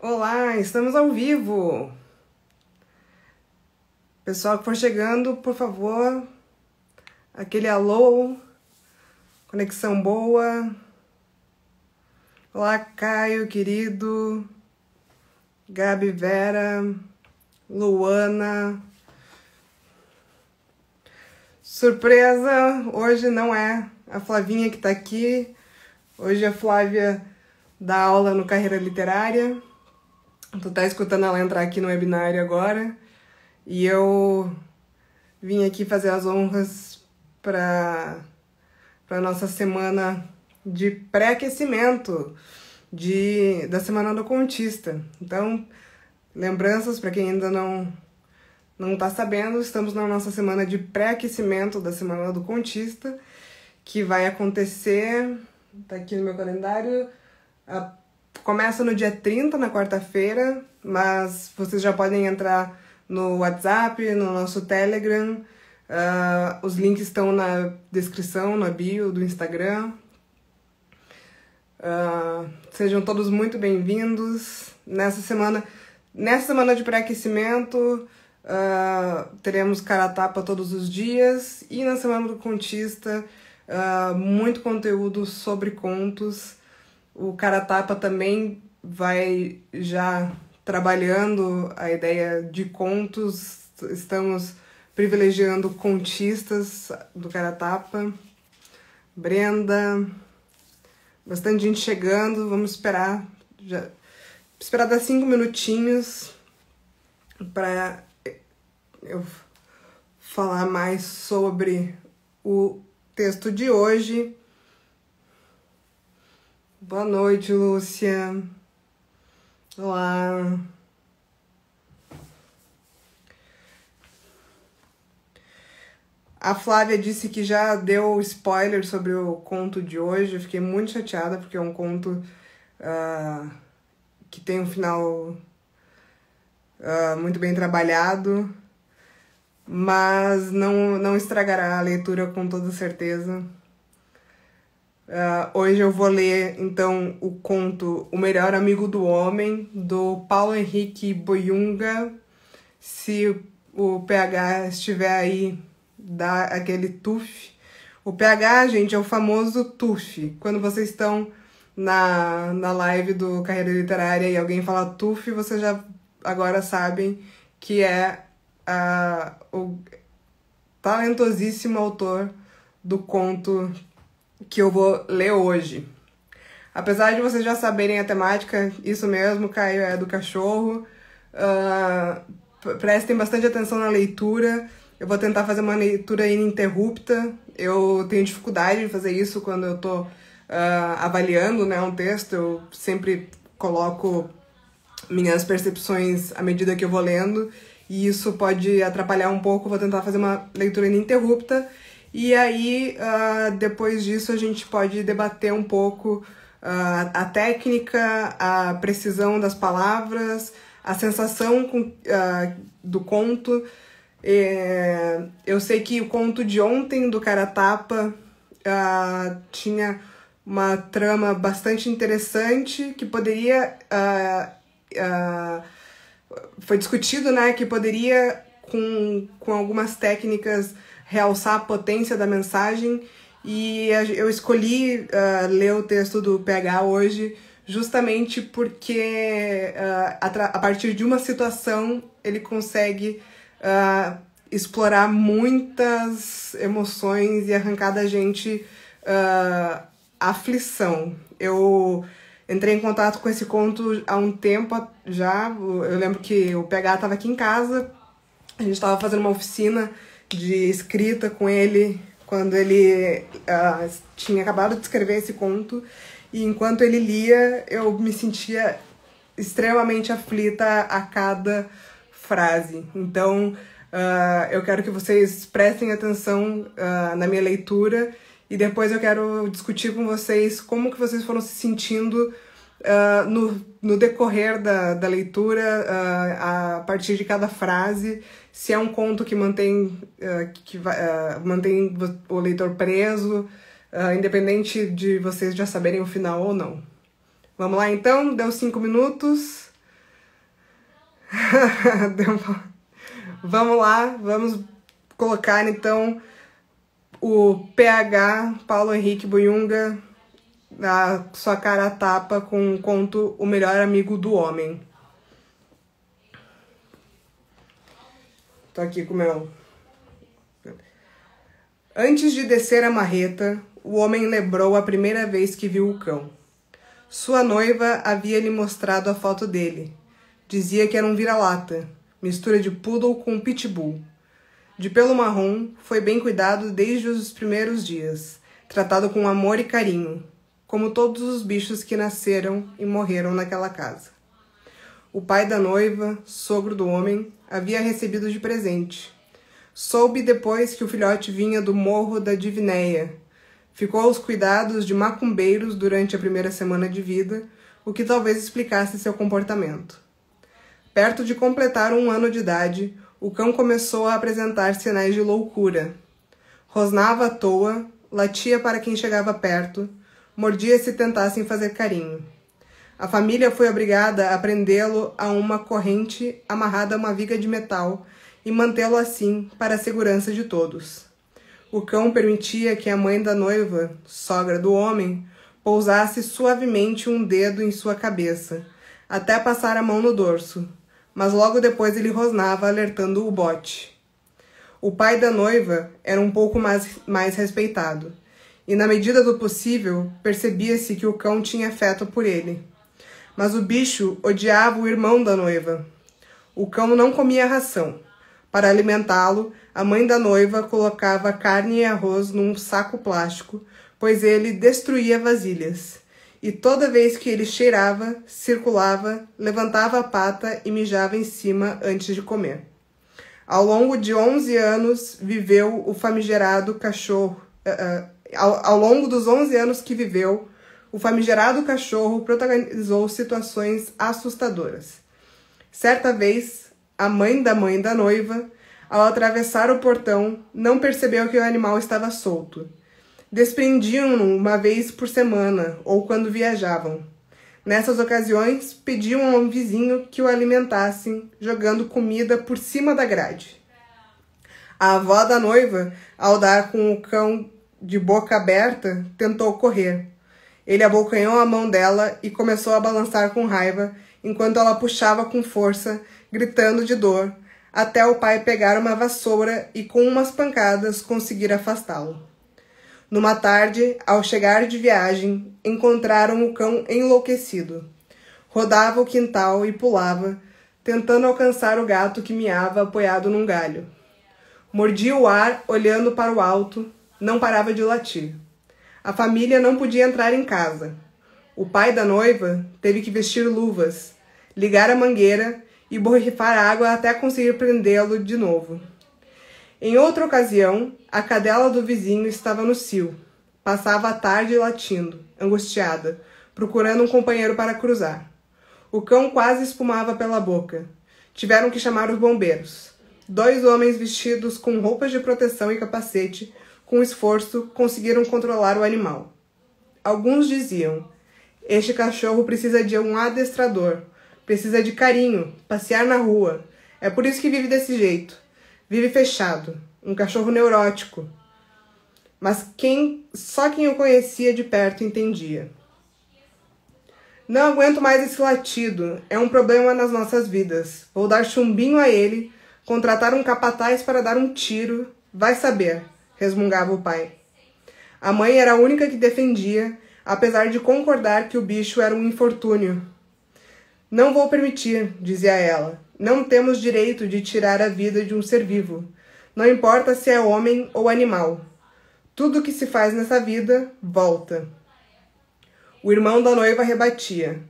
Olá, estamos ao vivo. Pessoal que for chegando, por favor, aquele alô, conexão boa. Olá, Caio, querido, Gabi, Vera, Luana. Surpresa, hoje não é a Flavinha que tá aqui. Hoje a Flávia dá aula no Carreira Literária. Tu tá escutando ela entrar aqui no webinário agora. E eu vim aqui fazer as honras para nossa semana de pré-aquecimento da Semana do Contista. Então, lembranças para quem ainda não tá sabendo, estamos na nossa semana de pré-aquecimento da Semana do Contista, que vai acontecer, tá aqui no meu calendário, começa no dia 30, na quarta-feira, mas vocês já podem entrar no WhatsApp, no nosso Telegram. Os links estão na descrição, na bio do Instagram. Sejam todos muito bem-vindos. Nessa semana de pré-aquecimento, teremos cara a tapa todos os dias. E na Semana do Contista, muito conteúdo sobre contos. O cara a tapa também vai já trabalhando a ideia de contos. Estamos privilegiando contistas do cara a tapa. Brenda, bastante gente chegando. Vamos esperar dar 5 minutinhos para eu falar mais sobre o texto de hoje. Boa noite, Lúcia. Olá. A Flávia disse que já deu spoiler sobre o conto de hoje. Eu fiquei muito chateada porque é um conto que tem um final muito bem trabalhado, mas não estragará a leitura com toda certeza. Hoje eu vou ler, então, o conto O Melhor Amigo do Homem, do Paulo Henrique Boyunga. Se o PH estiver aí, dá aquele tuf. O PH, gente, é o famoso tuf. Quando vocês estão na live do Carreira Literária e alguém fala tuf, vocês já agora sabem que é o talentosíssimo autor do conto que eu vou ler hoje. Apesar de vocês já saberem a temática, isso mesmo, Caio, é do cachorro. Prestem bastante atenção na leitura. Eu vou tentar fazer uma leitura ininterrupta. Eu tenho dificuldade de fazer isso quando eu tô avaliando, né, um texto. Eu sempre coloco minhas percepções à medida que eu vou lendo, e isso pode atrapalhar um pouco. Vou tentar fazer uma leitura ininterrupta. E aí, depois disso, a gente pode debater um pouco a técnica, a precisão das palavras, a sensação do conto. Eu sei que o conto de ontem, do cara a tapa, tinha uma trama bastante interessante, que poderia... foi discutido, né, que poderia, com algumas técnicas, realçar a potência da mensagem, e eu escolhi ler o texto do PH hoje justamente porque a partir de uma situação ele consegue explorar muitas emoções e arrancar da gente aflição. Eu entrei em contato com esse conto há um tempo já. Eu lembro que o PH estava aqui em casa, a gente estava fazendo uma oficina de escrita com ele quando ele tinha acabado de escrever esse conto, e enquanto ele lia eu me sentia extremamente aflita a cada frase. Então eu quero que vocês prestem atenção na minha leitura, e depois eu quero discutir com vocês como que vocês foram se sentindo no decorrer da leitura, a partir de cada frase, se é um conto que mantém o leitor preso, independente de vocês já saberem o final ou não. Vamos lá então, deu 5 minutos. Vamos lá, vamos colocar então o PH Paulo Henrique Boiunga na sua cara a tapa com o conto O Melhor Amigo do Homem. Tô aqui com o meu... Antes de descer a marreta, o homem lembrou a primeira vez que viu o cão. Sua noiva havia lhe mostrado a foto dele. Dizia que era um vira-lata, mistura de poodle com pitbull. De pelo marrom, foi bem cuidado desde os primeiros dias, tratado com amor e carinho, como todos os bichos que nasceram e morreram naquela casa. O pai da noiva, sogro do homem, havia recebido de presente. Soube depois que o filhote vinha do morro da Divinéia. Ficou aos cuidados de macumbeiros durante a primeira semana de vida, o que talvez explicasse seu comportamento. Perto de completar 1 ano de idade, o cão começou a apresentar sinais de loucura. Rosnava à toa, latia para quem chegava perto, mordia se tentassem fazer carinho. A família foi obrigada a prendê-lo a uma corrente amarrada a uma viga de metal e mantê-lo assim para a segurança de todos. O cão permitia que a mãe da noiva, sogra do homem, pousasse suavemente um dedo em sua cabeça, até passar a mão no dorso, mas logo depois ele rosnava, alertando o bote. O pai da noiva era um pouco mais respeitado, e na medida do possível percebia-se que o cão tinha afeto por ele. Mas o bicho odiava o irmão da noiva. O cão não comia ração. Para alimentá-lo, a mãe da noiva colocava carne e arroz num saco plástico, pois ele destruía vasilhas. E toda vez que ele cheirava, circulava, levantava a pata e mijava em cima antes de comer. Ao longo de 11 anos viveu o famigerado cachorro. Ao longo dos 11 anos que viveu, o famigerado cachorro protagonizou situações assustadoras. Certa vez, a mãe da noiva, ao atravessar o portão, não percebeu que o animal estava solto. Desprendiam-no uma vez por semana ou quando viajavam. Nessas ocasiões, pediam a um vizinho que o alimentassem, jogando comida por cima da grade. A avó da noiva, ao dar com o cão de boca aberta, tentou correr. Ele abocanhou a mão dela e começou a balançar com raiva, enquanto ela puxava com força, gritando de dor, até o pai pegar uma vassoura e com umas pancadas conseguir afastá-lo. Numa tarde, ao chegar de viagem, encontraram o cão enlouquecido. Rodava o quintal e pulava, tentando alcançar o gato que miava apoiado num galho. Mordia o ar, olhando para o alto, não parava de latir. A família não podia entrar em casa. O pai da noiva teve que vestir luvas, ligar a mangueira e borrifar água até conseguir prendê-lo de novo. Em outra ocasião, a cadela do vizinho estava no cio. Passava a tarde latindo, angustiada, procurando um companheiro para cruzar. O cão quase espumava pela boca. Tiveram que chamar os bombeiros. 2 homens vestidos com roupas de proteção e capacete, com esforço, conseguiram controlar o animal. Alguns diziam: este cachorro precisa de um adestrador, precisa de carinho, passear na rua. É por isso que vive desse jeito. Vive fechado, um cachorro neurótico. Mas só quem o conhecia de perto entendia. Não aguento mais esse latido, é um problema nas nossas vidas. Vou dar chumbinho a ele, contratar um capataz para dar um tiro, vai saber, resmungava o pai. A mãe era a única que defendia, apesar de concordar que o bicho era um infortúnio. Não vou permitir, dizia ela. Não temos direito de tirar a vida de um ser vivo. Não importa se é homem ou animal. Tudo que se faz nessa vida, volta. O irmão da noiva rebatia.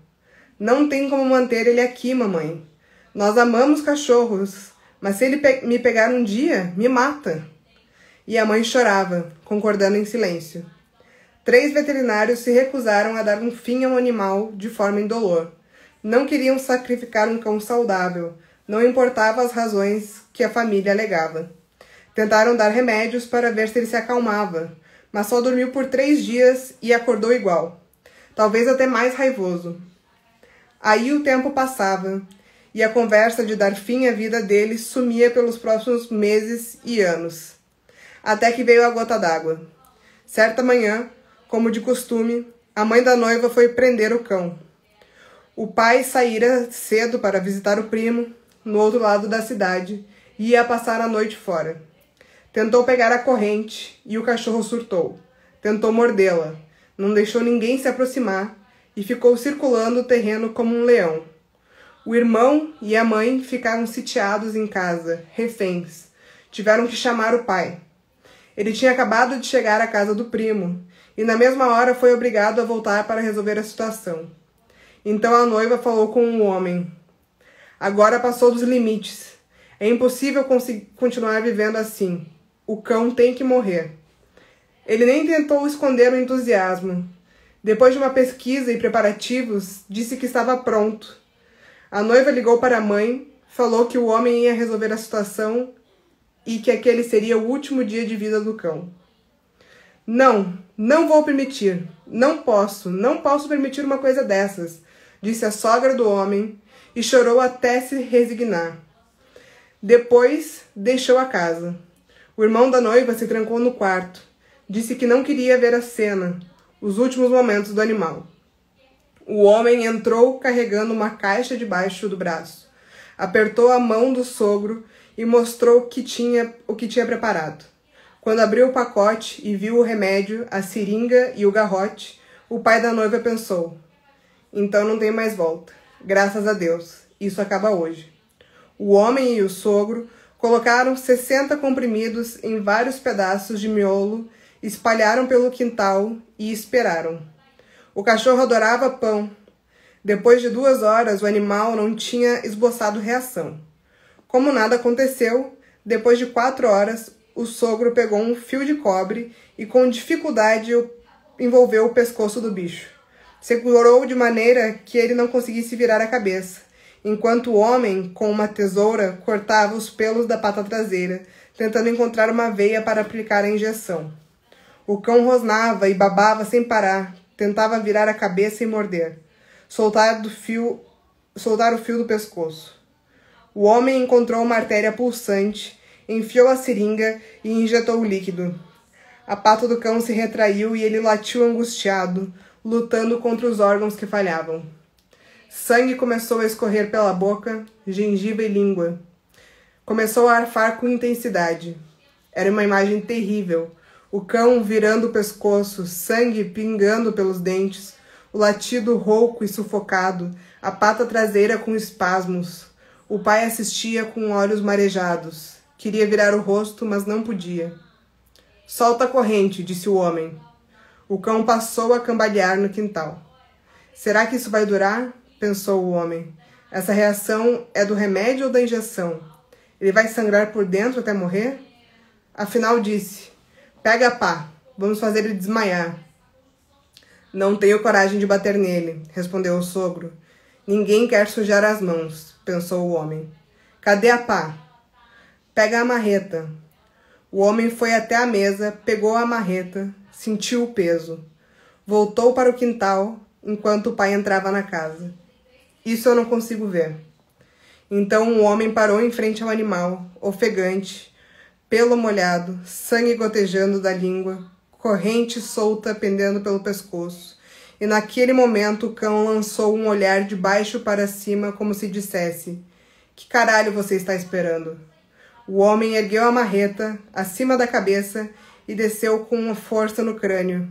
Não tem como manter ele aqui, mamãe. Nós amamos cachorros, mas se ele me pegar um dia, me mata. E a mãe chorava, concordando em silêncio. 3 veterinários se recusaram a dar um fim ao animal de forma indolor. Não queriam sacrificar um cão saudável, não importava as razões que a família alegava. Tentaram dar remédios para ver se ele se acalmava, mas só dormiu por 3 dias e acordou igual, talvez até mais raivoso. Aí o tempo passava, e a conversa de dar fim à vida dele sumia pelos próximos meses e anos. Até que veio a gota d'água. Certa manhã, como de costume, a mãe da noiva foi prender o cão. O pai saíra cedo para visitar o primo, no outro lado da cidade, e ia passar a noite fora. Tentou pegar a corrente e o cachorro surtou. Tentou mordê-la, não deixou ninguém se aproximar e ficou circulando o terreno como um leão. O irmão e a mãe ficaram sitiados em casa, reféns. Tiveram que chamar o pai. Ele tinha acabado de chegar à casa do primo e na mesma hora foi obrigado a voltar para resolver a situação. Então a noiva falou com o homem. Agora passou dos limites. É impossível continuar vivendo assim. O cão tem que morrer. Ele nem tentou esconder o entusiasmo. Depois de uma pesquisa e preparativos, disse que estava pronto. A noiva ligou para a mãe, falou que o homem ia resolver a situação e que aquele seria o último dia de vida do cão. Não vou permitir. Não posso permitir uma coisa dessas, disse a sogra do homem e chorou até se resignar. Depois, deixou a casa. O irmão da noiva se trancou no quarto. Disse que não queria ver a cena, os últimos momentos do animal. O homem entrou carregando uma caixa debaixo do braço. Apertou a mão do sogro e mostrou o que tinha preparado. Quando abriu o pacote e viu o remédio, a seringa e o garrote, o pai da noiva pensou: então não tem mais volta. Graças a Deus, isso acaba hoje. O homem e o sogro colocaram 60 comprimidos em vários pedaços de miolo, espalharam pelo quintal e esperaram. O cachorro adorava pão. Depois de 2 horas, o animal não tinha esboçado reação. Como nada aconteceu, depois de 4 horas, o sogro pegou um fio de cobre e com dificuldade envolveu o pescoço do bicho. Segurou de maneira que ele não conseguisse virar a cabeça, enquanto o homem, com uma tesoura, cortava os pelos da pata traseira, tentando encontrar uma veia para aplicar a injeção. O cão rosnava e babava sem parar, tentava virar a cabeça e morder, soltar o fio do pescoço. O homem encontrou uma artéria pulsante, enfiou a seringa e injetou o líquido. A pata do cão se retraiu e ele latiu angustiado, lutando contra os órgãos que falhavam. Sangue começou a escorrer pela boca, gengiva e língua. Começou a arfar com intensidade. Era uma imagem terrível. O cão virando o pescoço, sangue pingando pelos dentes, o latido rouco e sufocado, a pata traseira com espasmos. O pai assistia com olhos marejados. Queria virar o rosto, mas não podia. Solta a corrente, disse o homem. O cão passou a cambalear no quintal. Será que isso vai durar? Pensou o homem. Essa reação é do remédio ou da injeção? Ele vai sangrar por dentro até morrer? Afinal disse, pega a pá, vamos fazer ele desmaiar. Não tenho coragem de bater nele, respondeu o sogro. Ninguém quer sujar as mãos, pensou o homem. Cadê a pá? Pega a marreta. O homem foi até a mesa, pegou a marreta, sentiu o peso. Voltou para o quintal, enquanto o pai entrava na casa. Isso eu não consigo ver. Então o homem parou em frente ao animal, ofegante, pelo molhado, sangue gotejando da língua, corrente solta pendendo pelo pescoço. E naquele momento o cão lançou um olhar de baixo para cima, como se dissesse: que caralho você está esperando? O homem ergueu a marreta acima da cabeça e desceu com uma força no crânio.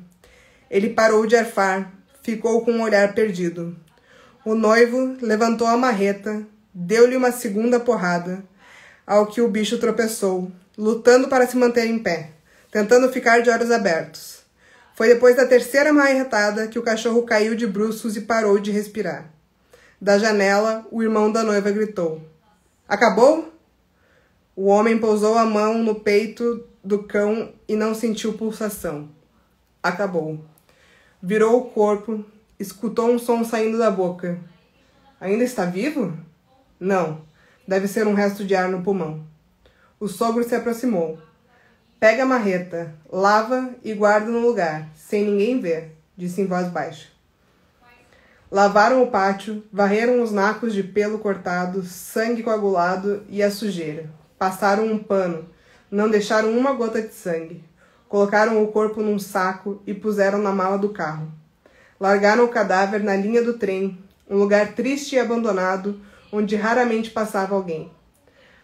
Ele parou de arfar, ficou com um olhar perdido. O noivo levantou a marreta, deu-lhe uma segunda porrada, ao que o bicho tropeçou, lutando para se manter em pé, tentando ficar de olhos abertos. Foi depois da terceira marretada que o cachorro caiu de bruços e parou de respirar. Da janela, o irmão da noiva gritou: acabou? O homem pousou a mão no peito do cão e não sentiu pulsação. Acabou. Virou o corpo, escutou um som saindo da boca. Ainda está vivo? Não. Deve ser um resto de ar no pulmão. O sogro se aproximou. Pega a marreta, lava e guarda no lugar, sem ninguém ver, disse em voz baixa. Lavaram o pátio, varreram os nacos de pelo cortado, sangue coagulado e a sujeira. Passaram um pano, não deixaram uma gota de sangue. Colocaram o corpo num saco e puseram na mala do carro. Largaram o cadáver na linha do trem, um lugar triste e abandonado, onde raramente passava alguém.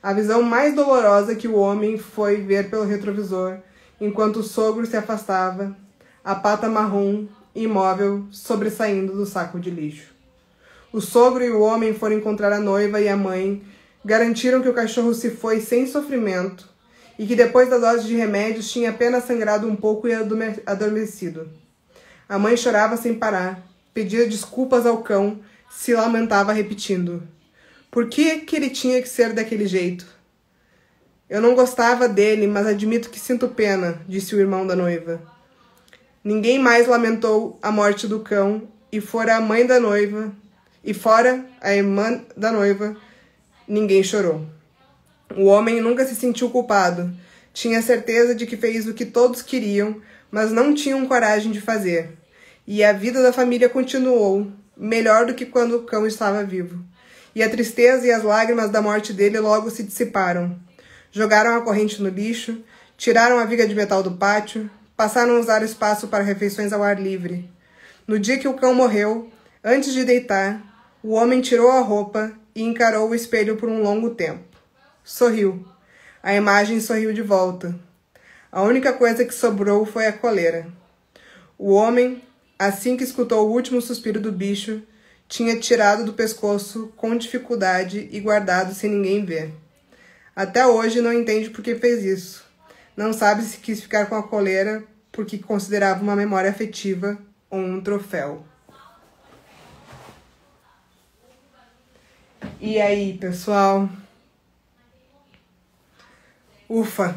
A visão mais dolorosa que o homem foi ver pelo retrovisor, enquanto o sogro se afastava, a pata marrom, imóvel, sobressaindo do saco de lixo. O sogro e o homem foram encontrar a noiva e a mãe, garantiram que o cachorro se foi sem sofrimento e que depois da dose de remédios tinha apenas sangrado um pouco e adormecido. A mãe chorava sem parar, pedia desculpas ao cão, se lamentava repetindo: por que ele tinha que ser daquele jeito? Eu não gostava dele, mas admito que sinto pena, disse o irmão da noiva. Ninguém mais lamentou a morte do cão, e fora a mãe da noiva, e fora a irmã da noiva, ninguém chorou. O homem nunca se sentiu culpado. Tinha certeza de que fez o que todos queriam, mas não tinham coragem de fazer. E a vida da família continuou, melhor do que quando o cão estava vivo. E a tristeza e as lágrimas da morte dele logo se dissiparam. Jogaram a corrente no lixo, tiraram a viga de metal do pátio, passaram a usar o espaço para refeições ao ar livre. No dia que o cão morreu, antes de deitar, o homem tirou a roupa e encarou o espelho por um longo tempo. Sorriu. A imagem sorriu de volta. A única coisa que sobrou foi a coleira. O homem, assim que escutou o último suspiro do bicho, tinha tirado do pescoço com dificuldade e guardado sem ninguém ver. Até hoje não entende por que fez isso. Não sabe se quis ficar com a coleira porque considerava uma memória afetiva ou um troféu. E aí, pessoal? Ufa!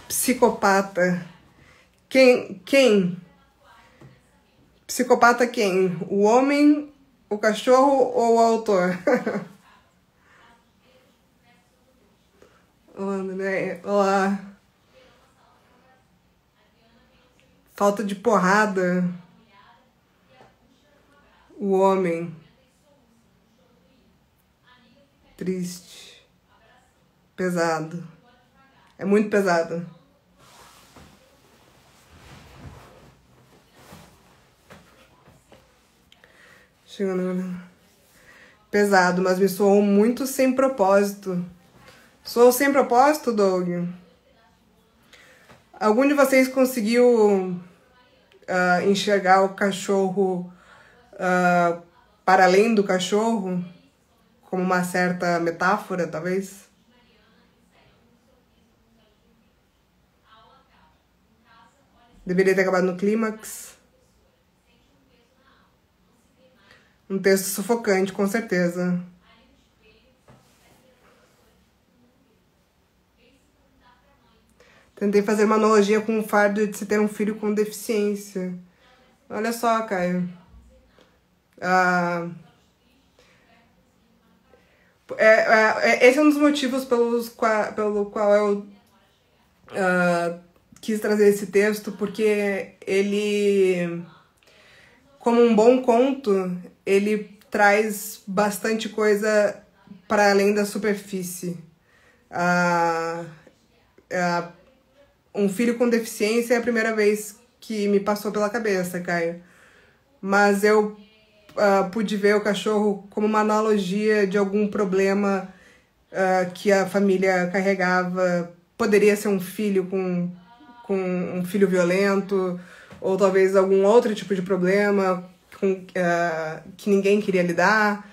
Psicopata. Quem? Psicopata quem? O homem, o cachorro ou o autor? Olá, André. Olá. Falta de porrada. O homem. Triste. Pesado. É muito pesado. Chegando. Pesado, mas me soou muito sem propósito. Soou sem propósito, Doug? Algum de vocês conseguiu enxergar o cachorro para além do cachorro? Como uma certa metáfora, talvez? Deveria ter acabado no clímax. Um texto sufocante, com certeza. Tentei fazer uma analogia com o fardo de se ter um filho com deficiência. Olha só, Caio. Esse é um dos motivos pelo qual eu quis trazer esse texto, porque ele, como um bom conto, ele traz bastante coisa para além da superfície. Um filho com deficiência é a primeira vez que me passou pela cabeça, Caio. Mas eu pude ver o cachorro como uma analogia de algum problema que a família carregava. Poderia ser um filho com um filho violento, ou talvez algum outro tipo de problema que ninguém queria lidar.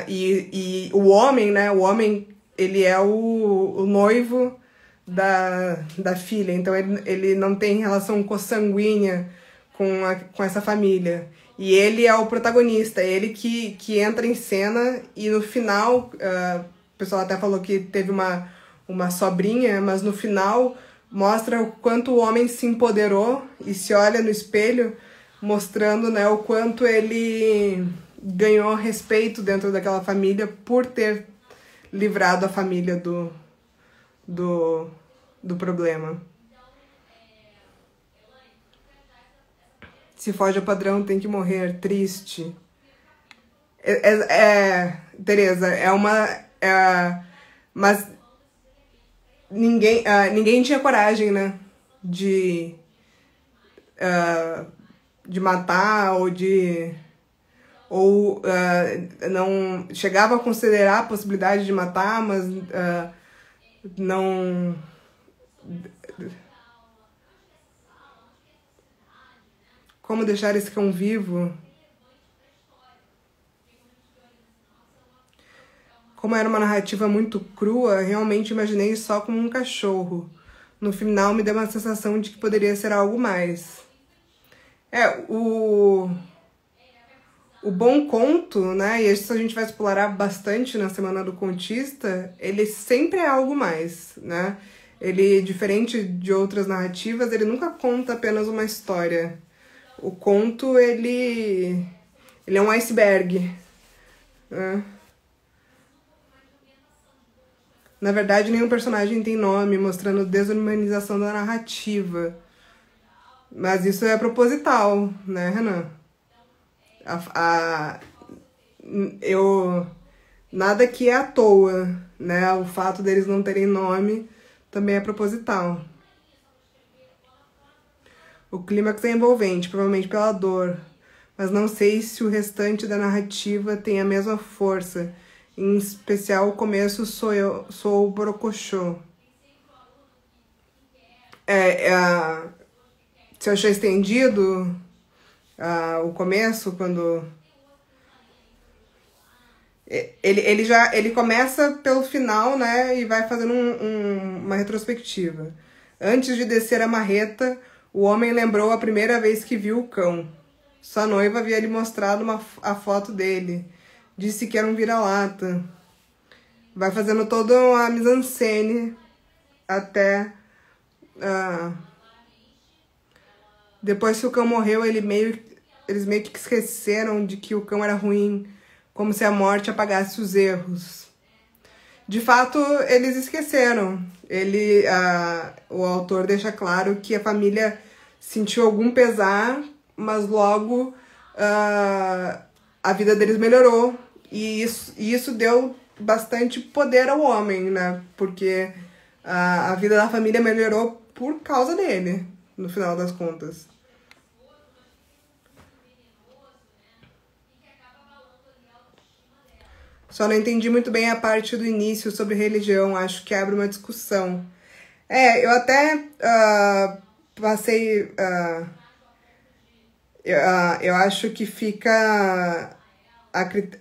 E o homem, né? O homem, ele é o noivo da filha, então ele não tem relação consanguínea com essa família. E ele é o protagonista, ele que entra em cena, e no final, o pessoal até falou que teve uma sobrinha, mas no final mostra o quanto o homem se empoderou e se olha no espelho, mostrando, né, o quanto ele ganhou respeito dentro daquela família por ter livrado a família do problema. Se foge ao padrão, tem que morrer, triste. Tereza, mas ninguém tinha coragem, né? De matar ou não chegava a considerar a possibilidade de matar, mas não. Como deixar esse cão vivo? Como era uma narrativa muito crua, realmente imaginei só como um cachorro. No final me deu uma sensação de que poderia ser algo mais. O bom conto, né, e isso a gente vai explorar bastante na Semana do Contista, ele sempre é algo mais, né? Ele, diferente de outras narrativas, ele nunca conta apenas uma história. O conto, ele é um iceberg, né? Na verdade, nenhum personagem tem nome, mostrando desumanização da narrativa. Mas isso é proposital, né, Renan? Nada que é à toa, né? O fato deles não terem nome também é proposital. O clímax é envolvente, provavelmente pela dor, mas não sei se o restante da narrativa tem a mesma força. Em especial, o começo sou o Borocochô. Você achou estendido o começo, quando... Ele começa pelo final, né, e vai fazendo uma retrospectiva. Antes de descer a marreta, o homem lembrou a primeira vez que viu o cão. Sua noiva havia lhe mostrado a foto dele. Disse que era um vira-lata. Vai fazendo toda uma mise-en-scène até... Depois que o cão morreu, eles meio que esqueceram de que o cão era ruim, como se a morte apagasse os erros. De fato, eles esqueceram. O autor deixa claro que a família sentiu algum pesar, mas logo a vida deles melhorou. E isso deu bastante poder ao homem, né? Porque a vida da família melhorou por causa dele, no final das contas. Só não entendi muito bem a parte do início sobre religião. Acho que abre uma discussão. Eu até passei... eu acho que fica...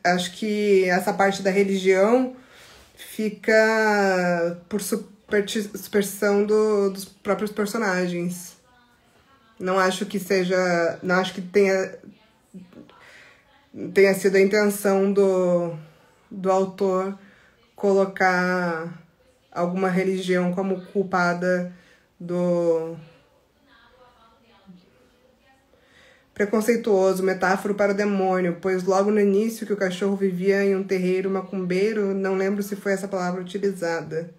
Acho que essa parte da religião fica por superstição dos próprios personagens. Não acho que seja... Não acho que tenha sido a intenção do autor colocar alguma religião como culpada do preconceituoso, metáfora para o demônio, pois logo no início que o cachorro vivia em um terreiro macumbeiro, não lembro se foi essa palavra utilizada.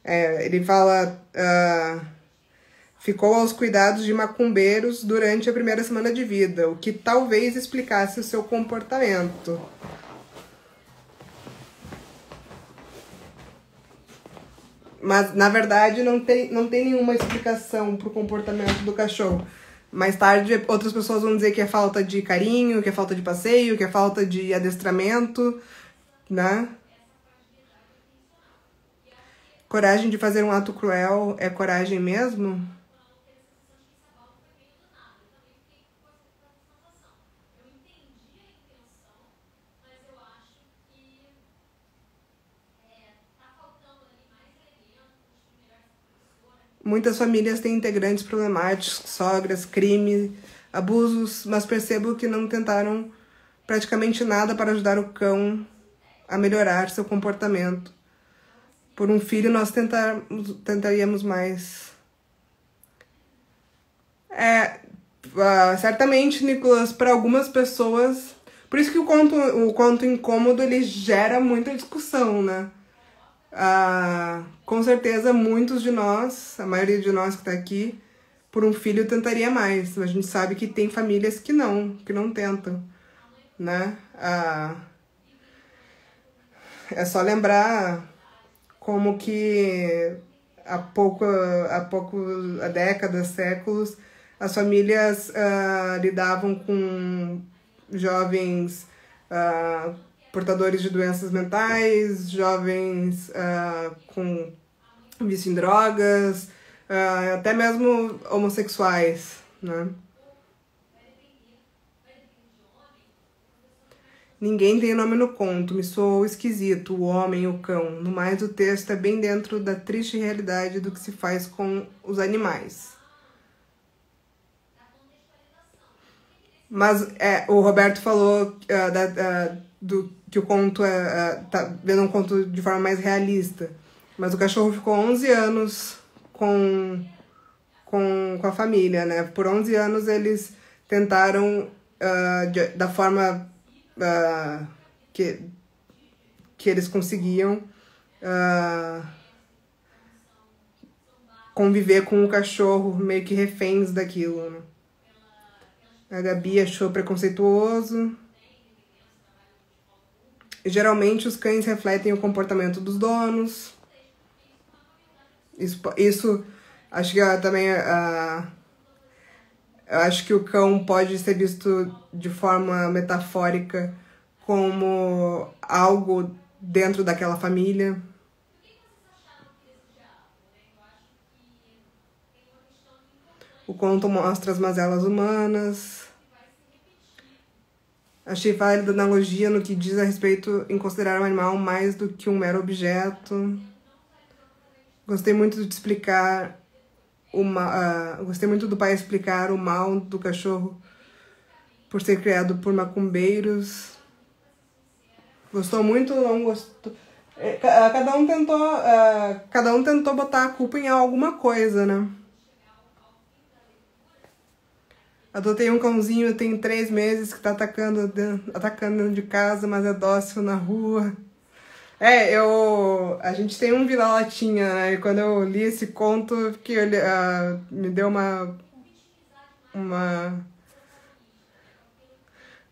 Ele fala... ficou aos cuidados de macumbeiros durante a primeira semana de vida, o que talvez explicasse o seu comportamento. Mas, na verdade, não tem nenhuma explicação pro comportamento do cachorro. Mais tarde, outras pessoas vão dizer que é falta de carinho, que é falta de passeio, que é falta de adestramento, né? Coragem de fazer um ato cruel é coragem mesmo? Muitas famílias têm integrantes problemáticos, sogras, crime, abusos, mas percebo que não tentaram praticamente nada para ajudar o cão a melhorar seu comportamento. Por um filho, nós tentaríamos mais. Certamente, Nicolas, para algumas pessoas... Por isso que o conto incômodo, ele gera muita discussão, né? Com certeza, muitos de nós, a maioria de nós que está aqui, por um filho tentaria mais. A gente sabe que tem famílias que não tentam, né? É só lembrar como que há décadas, séculos, as famílias lidavam com jovens portadores de doenças mentais, jovens com vício em drogas, até mesmo homossexuais, né? Ninguém tem nome no conto, me soou esquisito, o homem, o cão. No mais, o texto é bem dentro da triste realidade do que se faz com os animais. Mas o Roberto falou que o conto tá vendo um conto de forma mais realista. Mas o cachorro ficou 11 anos com a família, né? Por 11 anos eles tentaram, da forma que eles conseguiam, conviver com o cachorro, meio que reféns daquilo, né? A Gabi achou preconceituoso. Geralmente os cães refletem o comportamento dos donos. Isso acho que também eu acho que o cão pode ser visto de forma metafórica como algo dentro daquela família. O conto mostra as mazelas humanas. Achei válida a analogia no que diz a respeito em considerar o animal mais do que um mero objeto. Gostei muito de explicar gostei muito do pai explicar o mal do cachorro por ser criado por macumbeiros. Gostou muito, não gostou? Cada um tentou botar a culpa em alguma coisa, né? Adotei um cãozinho, tem 3 meses, que tá atacando dentro de casa, mas é dócil na rua. A gente tem um vira-latinha, né? E quando eu li esse conto, me deu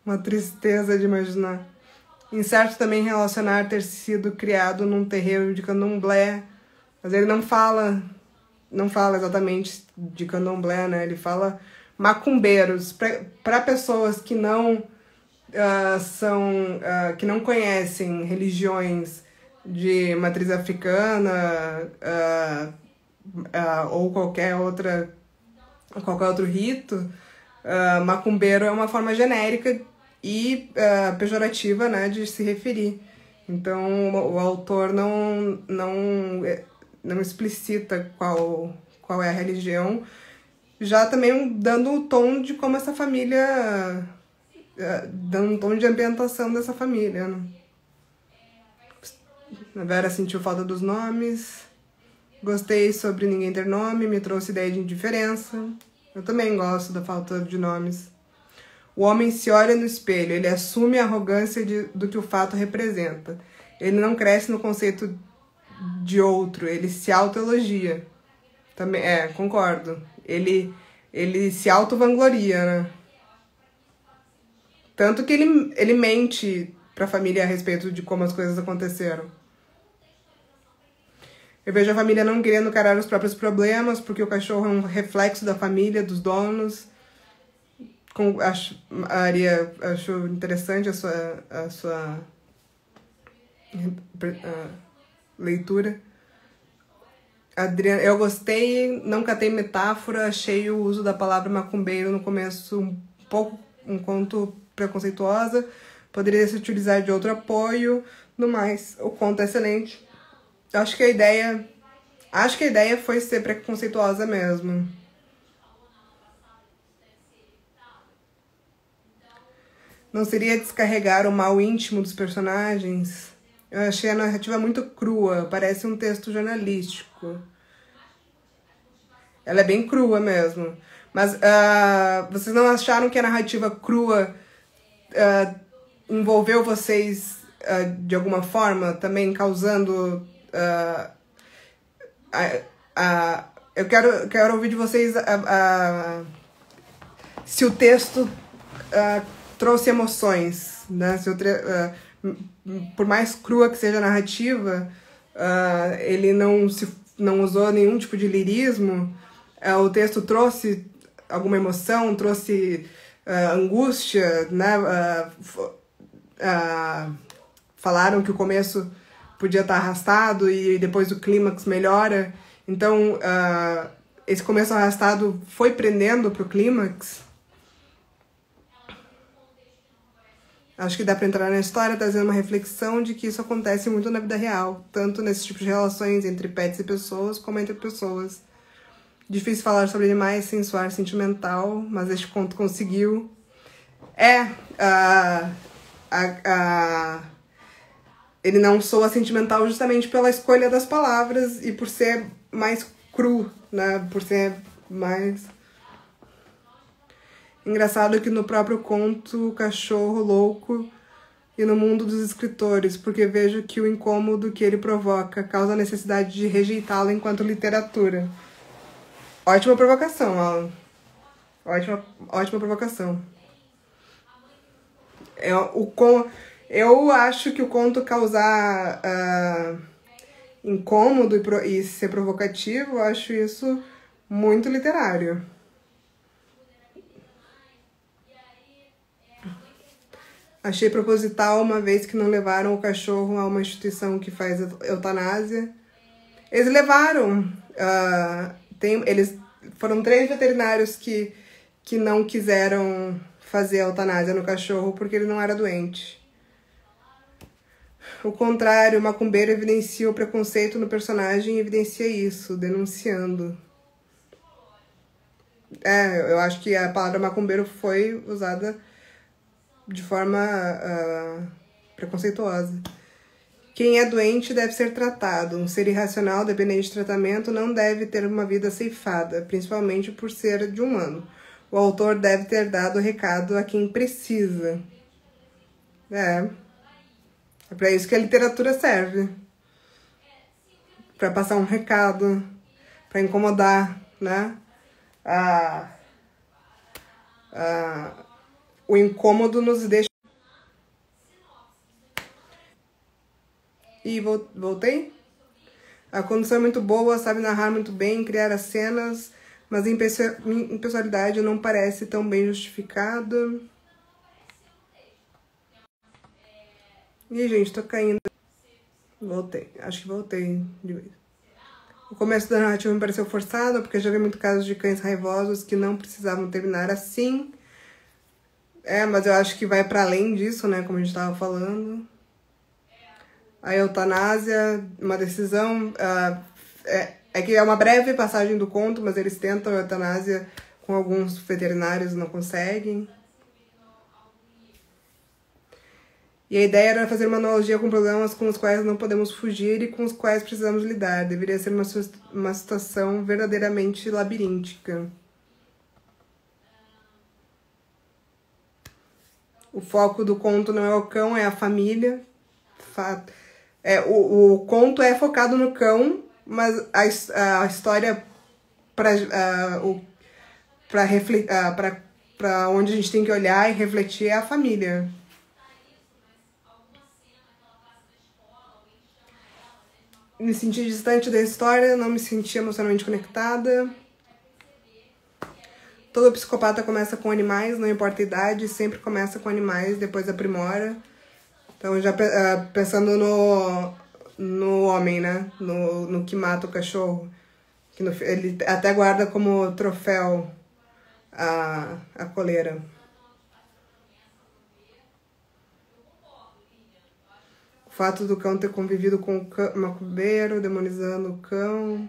uma tristeza de imaginar. Incerto também relacionar ter sido criado num terreiro de candomblé, mas ele não fala exatamente de candomblé, né? Ele fala macumbeiros, para pessoas que não que não conhecem religiões de matriz africana ou qualquer outro rito. Macumbeiro é uma forma genérica e pejorativa, né, de se referir. Então o autor não explicita qual é a religião, já também dando o tom de como essa família, dando um tom de ambientação dessa família, né? A Vera sentiu falta dos nomes. Gostei sobre ninguém ter nome, me trouxe ideia de indiferença. Eu também gosto da falta de nomes. O homem se olha no espelho, ele assume a arrogância do que o fato representa. Ele não cresce no conceito de outro, ele se autoelogia. Também, concordo. Ele se auto-vangloria, né? Tanto que ele mente pra família a respeito de como as coisas aconteceram. Eu vejo a família não querendo encarar os próprios problemas, porque o cachorro é um reflexo da família, dos donos. A Aria achou interessante a sua leitura. Adriana, eu gostei, não catei metáfora, achei o uso da palavra macumbeiro no começo um conto preconceituosa, poderia se utilizar de outro apoio. No mais, o conto é excelente. Acho que a ideia foi ser preconceituosa mesmo. Não seria descarregar o mal íntimo dos personagens? Eu achei a narrativa muito crua, parece um texto jornalístico. Ela é bem crua mesmo. Mas vocês não acharam que a narrativa crua envolveu vocês de alguma forma, também causando eu quero ouvir de vocês se o texto trouxe emoções, né? Por mais crua que seja a narrativa, ele não usou nenhum tipo de lirismo. O texto trouxe alguma emoção, trouxe angústia, né? Falaram que o começo podia estar arrastado e depois o clímax melhora. Então, esse começo arrastado foi prendendo para o clímax. Acho que dá para entrar na história trazendo uma reflexão de que isso acontece muito na vida real, tanto nesse tipo de relações entre pets e pessoas, como entre pessoas. Difícil falar sobre animais sem soar sentimental, mas este conto conseguiu. Ele não soa sentimental justamente pela escolha das palavras e por ser mais cru, né? Por ser mais... Engraçado que no próprio conto, o cachorro louco e no mundo dos escritores, porque vejo que o incômodo que ele provoca causa a necessidade de rejeitá-lo enquanto literatura. Ótima provocação, Alan. Ótima provocação. Eu acho que o conto causar incômodo e ser provocativo, eu acho isso muito literário. Achei proposital, uma vez que não levaram o cachorro a uma instituição que faz eutanásia. Eles levaram. Foram 3 veterinários que não quiseram fazer a eutanásia no cachorro porque ele não era doente. O contrário, o macumbeiro evidencia o preconceito no personagem e evidencia isso, denunciando. Eu acho que a palavra macumbeiro foi usada de forma preconceituosa. Quem é doente deve ser tratado. Um ser irracional, dependente de tratamento, não deve ter uma vida ceifada, principalmente por ser de humano. O autor deve ter dado o recado a quem precisa. É para isso que a literatura serve. Para passar um recado, para incomodar, né? O incômodo nos deixa... E voltei? A condução é muito boa, sabe narrar muito bem, criar as cenas, mas a impessoalidade não parece tão bem justificada. Ih, gente, tô caindo. Voltei. Acho que voltei de vez. O começo da narrativa me pareceu forçado, porque já vi muito casos de cães raivosos que não precisavam terminar assim. Mas eu acho que vai para além disso, né? Como a gente estava falando. A eutanásia, uma decisão... que é uma breve passagem do conto, mas eles tentam a eutanásia com alguns veterinários, não conseguem. E a ideia era fazer uma analogia com problemas com os quais não podemos fugir e com os quais precisamos lidar. Deveria ser uma situação verdadeiramente labiríntica. O foco do conto não é o cão, é a família. O conto é focado no cão, mas a história para onde a gente tem que olhar e refletir é a família. Me senti distante da história, não me senti emocionalmente conectada. Todo psicopata começa com animais, não importa a idade, sempre começa com animais, depois aprimora. Então, já pensando no homem, né? No que mata o cachorro. Que ele até guarda como troféu a coleira. O fato do cão ter convivido com o macumbeiro, demonizando o cão.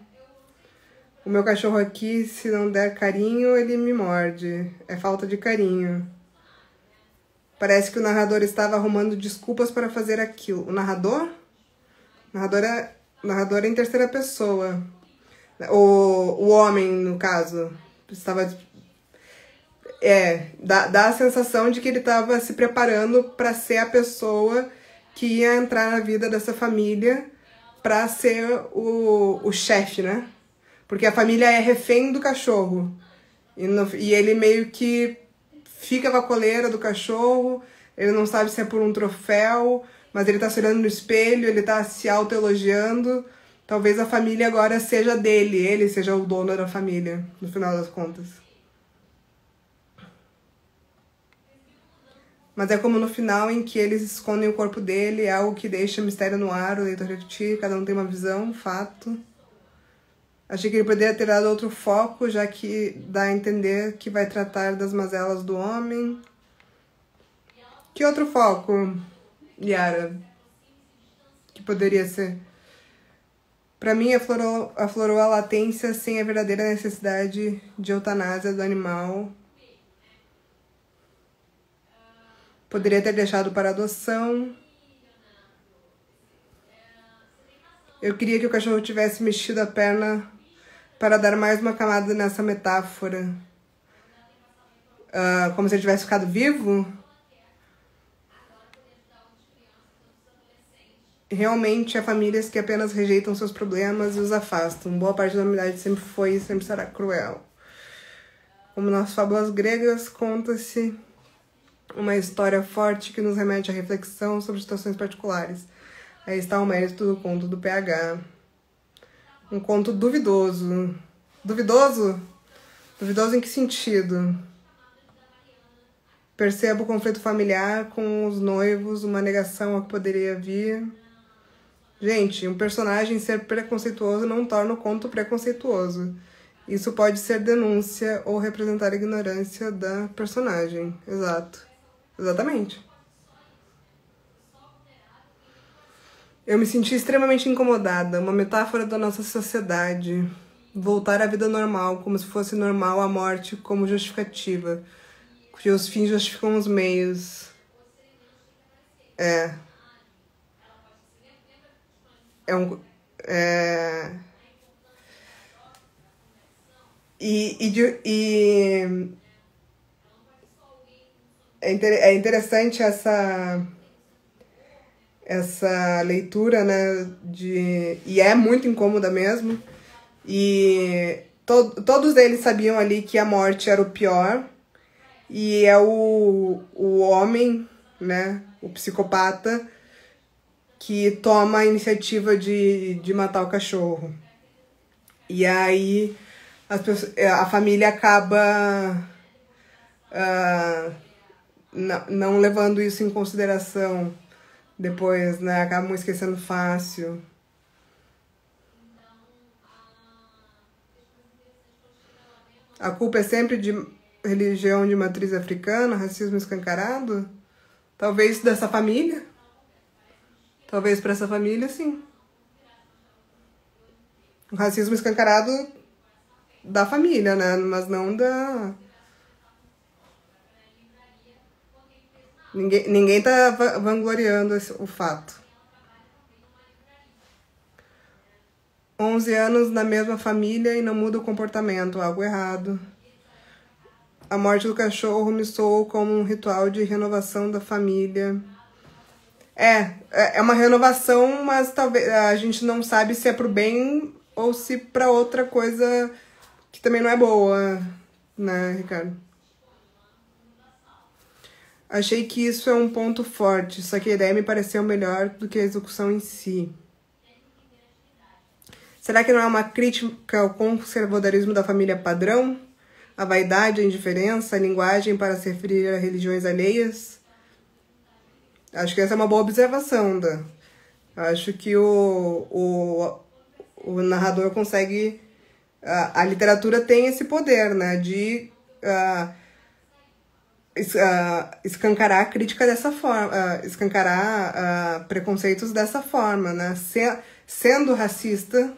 O meu cachorro aqui, se não der carinho, ele me morde. É falta de carinho. Parece que o narrador estava arrumando desculpas para fazer aquilo. O narrador? O narrador é em terceira pessoa. O homem, no caso, estava... dá a sensação de que ele estava se preparando para ser a pessoa que ia entrar na vida dessa família para ser o chefe, né? Porque a família é refém do cachorro. E ele meio que fica com a coleira do cachorro, ele não sabe se é por um troféu, mas ele tá se olhando no espelho, ele tá se autoelogiando. Talvez a família agora seja dele, ele seja o dono da família, no final das contas. Mas é como no final, em que eles escondem o corpo dele, é algo que deixa mistério no ar, o leitor repetir, cada um tem uma visão, fato. Achei que ele poderia ter dado outro foco, já que dá a entender que vai tratar das mazelas do homem. Que outro foco, Yara, que poderia ser? Para mim, aflorou a latência sem a verdadeira necessidade de eutanásia do animal. Poderia ter deixado para adoção. Eu queria que o cachorro tivesse mexido a perna para dar mais uma camada nessa metáfora. Como se ele tivesse ficado vivo. Realmente, há famílias que apenas rejeitam seus problemas e os afastam. Boa parte da humanidade sempre foi e sempre será cruel. Como nas fábulas gregas, conta-se uma história forte que nos remete à reflexão sobre situações particulares. Aí está o mérito do conto do PH. Um conto duvidoso. Duvidoso? Duvidoso em que sentido? Percebo o conflito familiar com os noivos, uma negação ao que poderia vir. Gente, um personagem ser preconceituoso não torna o conto preconceituoso. Isso pode ser denúncia ou representar a ignorância da personagem. Exato. Exatamente. Eu me senti extremamente incomodada. Uma metáfora da nossa sociedade. Voltar à vida normal, como se fosse normal a morte como justificativa. Porque os fins justificam os meios. É interessante essa leitura, né? E é muito incômoda mesmo. E todos eles sabiam ali que a morte era o pior. E é o homem, né? O psicopata, que toma a iniciativa de matar o cachorro. E aí a família acaba não levando isso em consideração depois, né? Acabam esquecendo fácil. A culpa é sempre de religião de matriz africana, racismo escancarado? Talvez dessa família? Talvez para essa família, sim. O racismo escancarado da família, né? Mas não da... Ninguém tá vangloriando o fato. 11 anos na mesma família e não muda o comportamento, algo errado. A morte do cachorro me soou como um ritual de renovação da família. É uma renovação, mas talvez a gente não sabe se é pro bem ou se pra outra coisa que também não é boa, né, Ricardo? Achei que isso é um ponto forte, só que a ideia me pareceu melhor do que a execução em si. Será que não é uma crítica ao conservadorismo da família padrão? A vaidade, a indiferença, a linguagem para se referir a religiões alheias? Acho que essa é uma boa observação, Dan. Acho que o narrador consegue... A literatura tem esse poder, né? De escancarar a crítica dessa forma, escancarar preconceitos dessa forma, né? Sendo racista,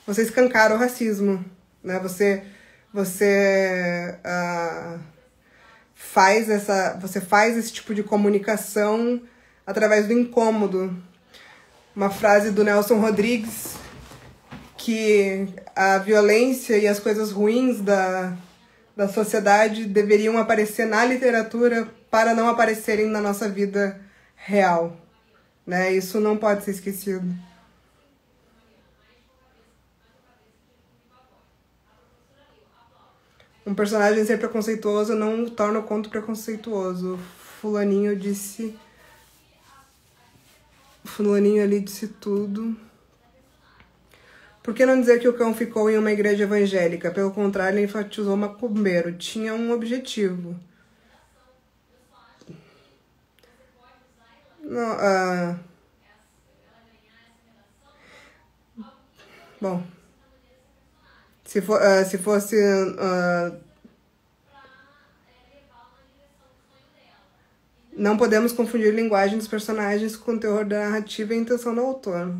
você escancara o racismo, né? Você faz esse tipo de comunicação através do incômodo. Uma frase do Nelson Rodrigues, que a violência e as coisas ruins da sociedade deveriam aparecer na literatura para não aparecerem na nossa vida real, né? Isso não pode ser esquecido. Um personagem ser preconceituoso não torna o conto preconceituoso. Fulaninho disse... Fulaninho ali disse tudo. Por que não dizer que o cão ficou em uma igreja evangélica? Pelo contrário, ele enfatizou macumbeiro. Tinha um objetivo. Não, bom, se fosse... não podemos confundir a linguagem dos personagens com o teor da narrativa e a intenção do autor.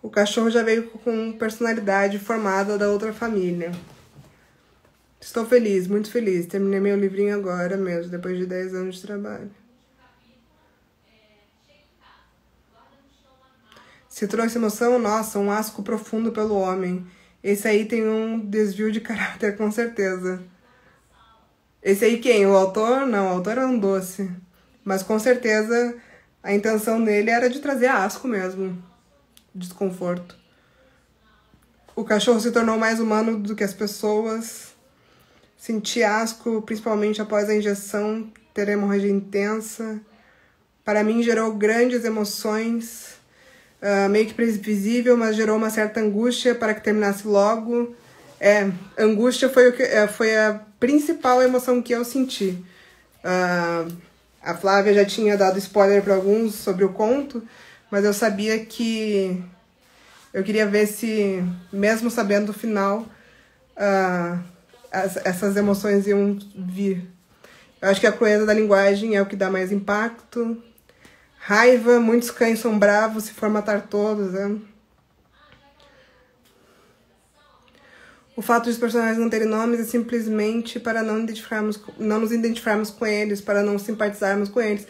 O cachorro já veio com personalidade formada da outra família. Estou feliz, muito feliz. Terminei meu livrinho agora mesmo, depois de 10 anos de trabalho. Se trouxe emoção, nossa, um asco profundo pelo homem. Esse aí tem um desvio de caráter, com certeza. Esse aí quem? O autor? Não, o autor é um doce. Mas com certeza a intenção dele era de trazer asco mesmo. Desconforto. O cachorro se tornou mais humano do que as pessoas. Senti asco, principalmente após a injeção, ter hemorragia intensa. Para mim gerou grandes emoções. Meio que previsível, mas gerou uma certa angústia para que terminasse logo. Angústia foi a principal emoção que eu senti. A Flávia já tinha dado spoiler para alguns sobre o conto, mas eu sabia que eu queria ver se, mesmo sabendo o final, essas emoções iam vir. Eu acho que a crueza da linguagem é o que dá mais impacto. Raiva, muitos cães são bravos, se for matar todos, né? O fato de os personagens não terem nomes é simplesmente para não nos identificarmos com eles, para não simpatizarmos com eles.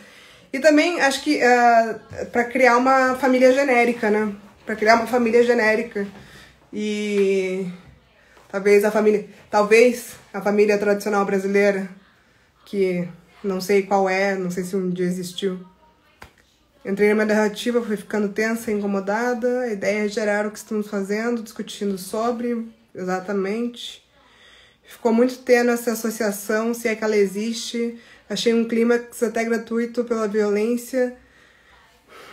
E também acho que para criar uma família genérica, né? Para criar uma família genérica. E talvez a família tradicional brasileira, que não sei qual é, não sei se um dia existiu. Entrei numa narrativa, fui ficando tensa, incomodada. A ideia é gerar o que estamos fazendo, discutindo sobre, exatamente. Ficou muito tênue essa associação, se é que ela existe. Achei um clímax até gratuito pela violência,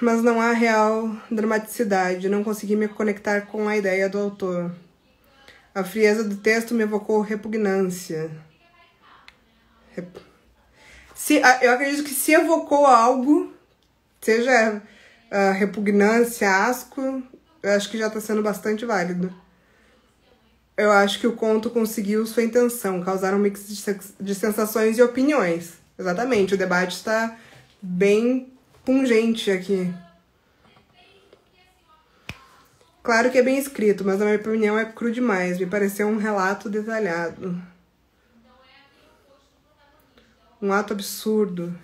mas não há real dramaticidade. Não consegui me conectar com a ideia do autor. A frieza do texto me evocou repugnância. Eu acredito que se evocou algo, seja repugnância, asco, eu acho que já está sendo bastante válido. Eu acho que o conto conseguiu sua intenção, causar um mix de sensações e opiniões. Exatamente, o debate está bem pungente aqui. Claro que é bem escrito, mas na minha opinião é cru demais. Me pareceu um relato detalhado. Um ato absurdo.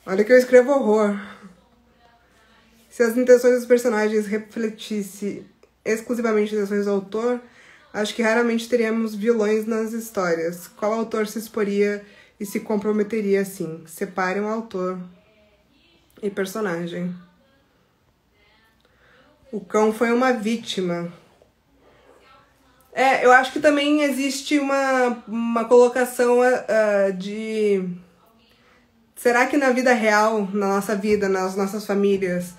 Olha que eu escrevo horror. Se as intenções dos personagens refletissem exclusivamente as intenções do autor, acho que raramente teríamos vilões nas histórias. Qual autor se exporia e se comprometeria assim? Separem o autor e personagem. O cão foi uma vítima. Eu acho que também existe uma colocação de... Será que na vida real, na nossa vida, nas nossas famílias,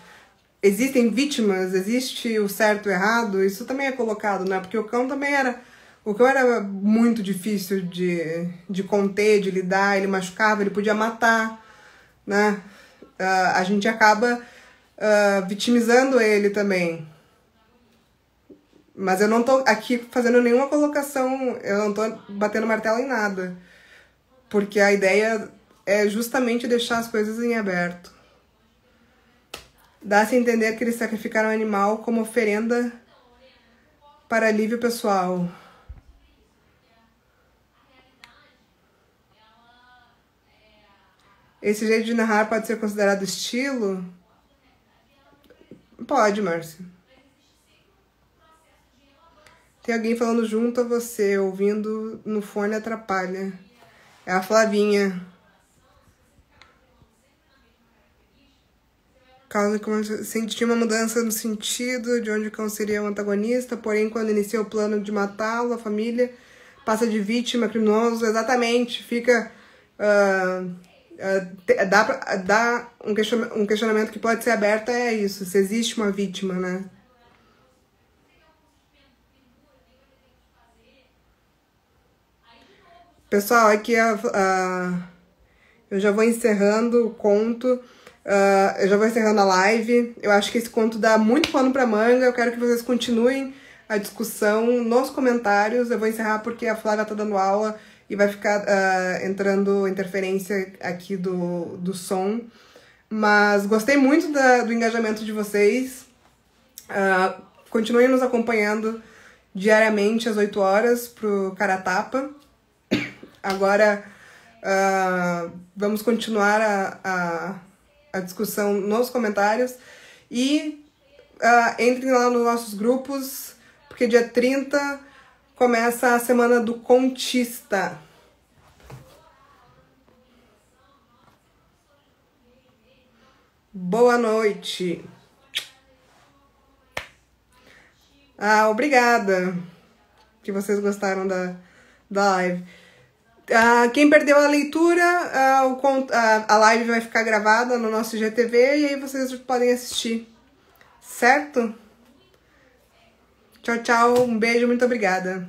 existem vítimas? Existe o certo e o errado? Isso também é colocado, né? Porque o cão também era... O cão era muito difícil de conter, de lidar. Ele machucava, ele podia matar, né? A gente acaba vitimizando ele também. Mas eu não tô aqui fazendo nenhuma colocação, eu não tô batendo martelo em nada. Porque a ideia é justamente deixar as coisas em aberto. Dá-se a entender que eles sacrificaram o animal como oferenda para alívio pessoal. Esse jeito de narrar pode ser considerado estilo? Pode, Márcia. Tem alguém falando junto a você, ouvindo no fone atrapalha. É a Flavinha. Causa que senti uma mudança no sentido de onde o cão seria o antagonista, porém, quando iniciou o plano de matá-lo, a família passa de vítima, criminoso, exatamente, fica... dá um questionamento que pode ser aberto, é isso, se existe uma vítima, né? Pessoal, aqui eu já vou encerrando o conto, eu já vou encerrando a live. Eu acho que esse conto dá muito pano pra manga, eu quero que vocês continuem a discussão nos comentários. Eu vou encerrar porque a Flávia tá dando aula e vai ficar entrando interferência aqui do som. Mas gostei muito do engajamento de vocês. Continuem nos acompanhando diariamente às 8 horas pro Cara Tapa. Agora vamos continuar a discussão nos comentários e entrem lá nos nossos grupos, porque dia 30 começa a Semana do Contista. Boa noite. Obrigada que vocês gostaram da live. Quem perdeu a leitura, a live vai ficar gravada no nosso IGTV e aí vocês podem assistir, certo? Tchau, tchau, um beijo, muito obrigada.